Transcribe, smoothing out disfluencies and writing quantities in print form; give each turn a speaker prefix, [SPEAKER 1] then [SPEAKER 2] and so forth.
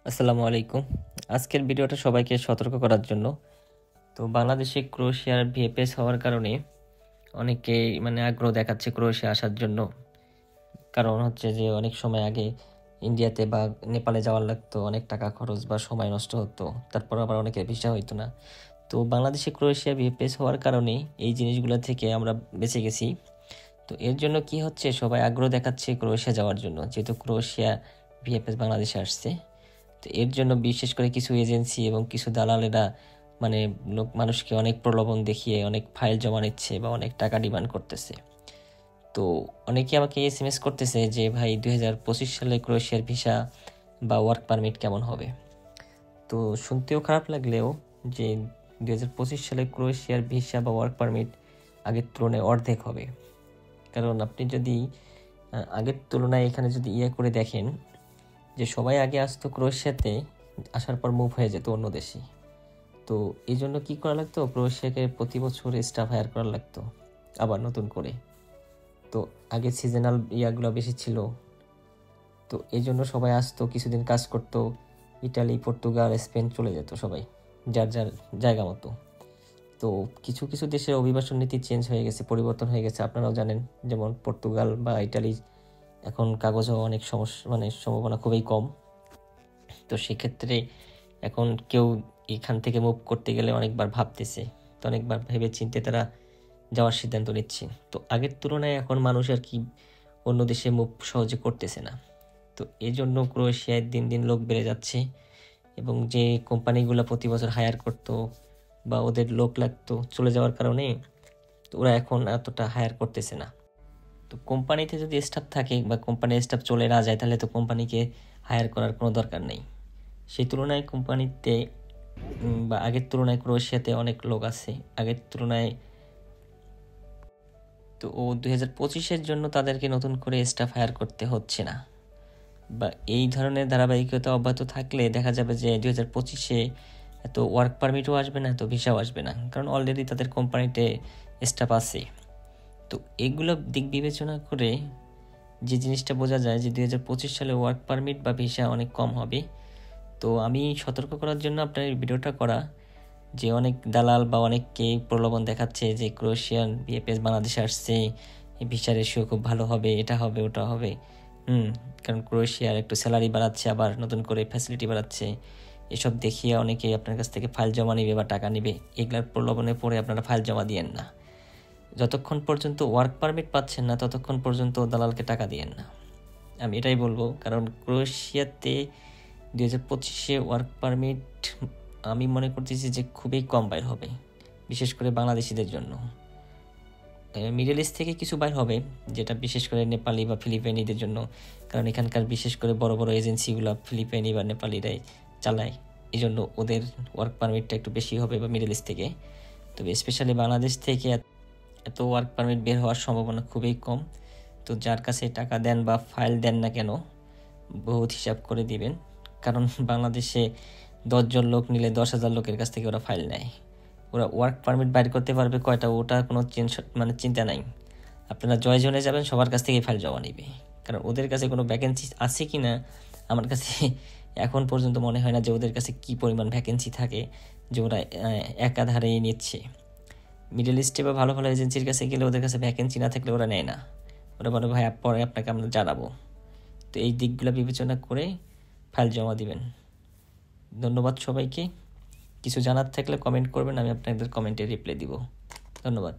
[SPEAKER 1] আসসালামু আলাইকুম। আজকের ভিডিওটা সবাইকে সতর্ক করার জন্য। তো বাংলাদেশে ক্রোয়েশিয়ার ভিএফএস হওয়ার কারণে অনেকেই আগ্রহ দেখাচ্ছে ক্রোয়েশিয়া আসার জন্য। কারণ হচ্ছে যে অনেক সময় আগে ইন্ডিয়াতে বা নেপালে যাওয়ার লাগতো, অনেক টাকা খরচ বা সময় নষ্ট হতো, তারপর আবার অনেকের ভিসা হইতো না। তো বাংলাদেশে ক্রোয়েশিয়া ভিএফএস হওয়ার কারণে এই জিনিসগুলো থেকে আমরা বেঁচে গেছি। তো এর জন্য কি হচ্ছে, সবাই আগ্রহ দেখাচ্ছে ক্রোয়েশিয়া যাওয়ার জন্য, যেহেতু ক্রোয়েশিয়া ভিএফএস বাংলাদেশে আসছে। তো এর জন্য বিশেষ করে কিছু এজেন্সি এবং কিছু দালালেরা মানুষকে অনেক প্রলোভন দেখিয়ে অনেক ফাইল জমা নিচ্ছে বা অনেক টাকা ডিমান্ড করতেছে। তো অনেকে আমাকে এসএমএস করতেছে যে ভাই 2025 সালে ক্রোয়েশিয়ার ভিসা বা ওয়ার্ক পারমিট কেমন হবে। তো শুনতেও খারাপ লাগলেও যে 2025 সালে ক্রোয়েশিয়ার ভিসা বা ওয়ার্ক পারমিট আগের তুলনায় অর্ধেক হবে। কারণ আপনি যদি আগের তুলনায় এখানে যদি করে দেখেন, যে সবাই আগে আসতো ক্রোয়েশিয়াতে, আসার পর মুভ হয়ে যেত অন্য দেশে। তো এই জন্য কী করা লাগতো, ক্রোয়েশিয়াকে প্রতি বছর স্টাফ হায়ার করা লাগতো আবার নতুন করে। তো আগে সিজনাল ইয়াগুলো বেশি ছিল, তো এই জন্য সবাই আসতো, কিছুদিন কাজ করতো, ইটালি, পর্তুগাল, স্পেন চলে যেত সবাই যার যার জায়গা মতো। তো কিছু কিছু দেশের অভিবাসন নীতি চেঞ্জ হয়ে গেছে, পরিবর্তন হয়ে গেছে, আপনারাও জানেন। যেমন পর্তুগাল বা ইটালি এখন কাগজও অনেক সম্ভাবনা খুবই কম। তো সেক্ষেত্রে এখন কেউ এখান থেকে মুভ করতে গেলে অনেকবার ভাবতেছে, তো অনেকবার ভেবে চিন্তে তারা যাওয়ার সিদ্ধান্ত নিচ্ছে। তো আগের তুলনায় এখন মানুষ আর কি অন্য দেশে মুভ সহজে করতেছে না। তো এই জন্য ক্রোয়েশিয়ায় দিন দিন লোক বেড়ে যাচ্ছে, এবং যে কোম্পানিগুলো প্রতি বছর হায়ার করতো বা ওদের লোক লাগতো চলে যাওয়ার কারণে, তো ওরা এখন এতটা হায়ার করতেছে না। তো কোম্পানিতে যদি স্টাফ থাকে বা কোম্পানির স্টাফ চলে না যায়, তাহলে তো কোম্পানিকে হায়ার করার কোনো দরকার নেই। সেই তুলনায় কোম্পানিতে বা আগের তুলনায় ক্রোয়েশিয়াতে অনেক লোক আছে আগের তুলনায়। তো 2025-এর জন্য তাদেরকে নতুন করে স্টাফ হায়ার করতে হচ্ছে না, বা এই ধরনের ধারাবাহিকতা অব্যাহত থাকলে দেখা যাবে যে 2025-এ এত ওয়ার্ক পারমিটও আসবে না, এত ভিসাও আসবে না, কারণ অলরেডি তাদের কোম্পানিতে স্টাফ আছে। তো এগুলো দিক বিবেচনা করে যে জিনিসটা বোঝা যায় যে 2025 সালে ওয়ার্ক পারমিট বা ভিসা অনেক কম হবে। তো আমি সতর্ক করার জন্য আপনার এই ভিডিওটা করা, যে অনেক দালাল বা অনেককে প্রলোভন দেখাচ্ছে যে ক্রোয়েশিয়ান ভিএফএস বাংলাদেশে আসছে, এই ভিসা রেশিও খুব ভালো হবে, এটা হবে ওটা হবে। কারণ ক্রোয়েশিয়ার একটু স্যালারি বাড়াচ্ছে, আবার নতুন করে ফ্যাসিলিটি বাড়াচ্ছে, এসব দেখিয়ে অনেকেই আপনার কাছ থেকে ফাইল জমা নিবে বা টাকা নিবে। এগুলার প্রলোভনে পড়ে আপনারা ফাইল জমা দিয়েন না। যতক্ষণ পর্যন্ত ওয়ার্ক পারমিট পাচ্ছেন না, ততক্ষণ পর্যন্ত দালালকে টাকা দিয়েন না, আমি এটাই বলবো। কারণ ক্রোয়েশিয়াতে 2025-এ ওয়ার্ক পারমিট আমি মনে করতেছি যে খুবই কম বাইর হবে, বিশেষ করে বাংলাদেশিদের জন্য। মিডল ইস্ট থেকে কিছু বাইর হবে, যেটা বিশেষ করে নেপালি বা ফিলিপাইনিদের জন্য, কারণ এখানকার বিশেষ করে বড় বড় এজেন্সিগুলো ফিলিপাইনি বা নেপালিরাই চালায়, এই জন্য ওদের ওয়ার্ক পারমিটটা একটু বেশি হবে বা মিডল ইস্ট থেকে। তবে স্পেশালি বাংলাদেশ থেকে এত ওয়ার্ক পারমিট বের হওয়ার সম্ভাবনা খুবই কম। তো যার কাছে টাকা দেন বা ফাইল দেন না কেন, বহুত হিসাব করে দিবেন। কারণ বাংলাদেশে 10 জন লোক নিলে 10,000 লোকের কাছ থেকে ওরা ফাইল নেয়। ওরা ওয়ার্ক পারমিট বাইর করতে পারবে কয়টা, ওটা কোনো চিন্তা নাই। আপনারা জনে যাবেন, সবার কাছ থেকে ফাইল জমা নিবে। কারণ ওদের কাছে কোনো ভ্যাকেন্সি আছে কি না, আমার কাছে এখন পর্যন্ত মনে হয় না যে ওদের কাছে কী পরিমাণ ভ্যাকেন্সি থাকে যে ওরা একাধারেই নিচ্ছে। মিডল ইস্টে বা ভালো ভালো এজেন্সির কাছে গেলে ওদের কাছে ভ্যাকেন্সি না থাকলে ওরা নেয় না, ওরা বলে ভাই পরে আপনাকে আমরা জানাবো। তো এই দিকগুলো বিবেচনা করে ফাইল জমা দিবেন। ধন্যবাদ সবাইকে। কিছু জানার থাকলে কমেন্ট করবেন, আমি আপনাদের কমেন্টে রিপ্লাই দিব। ধন্যবাদ।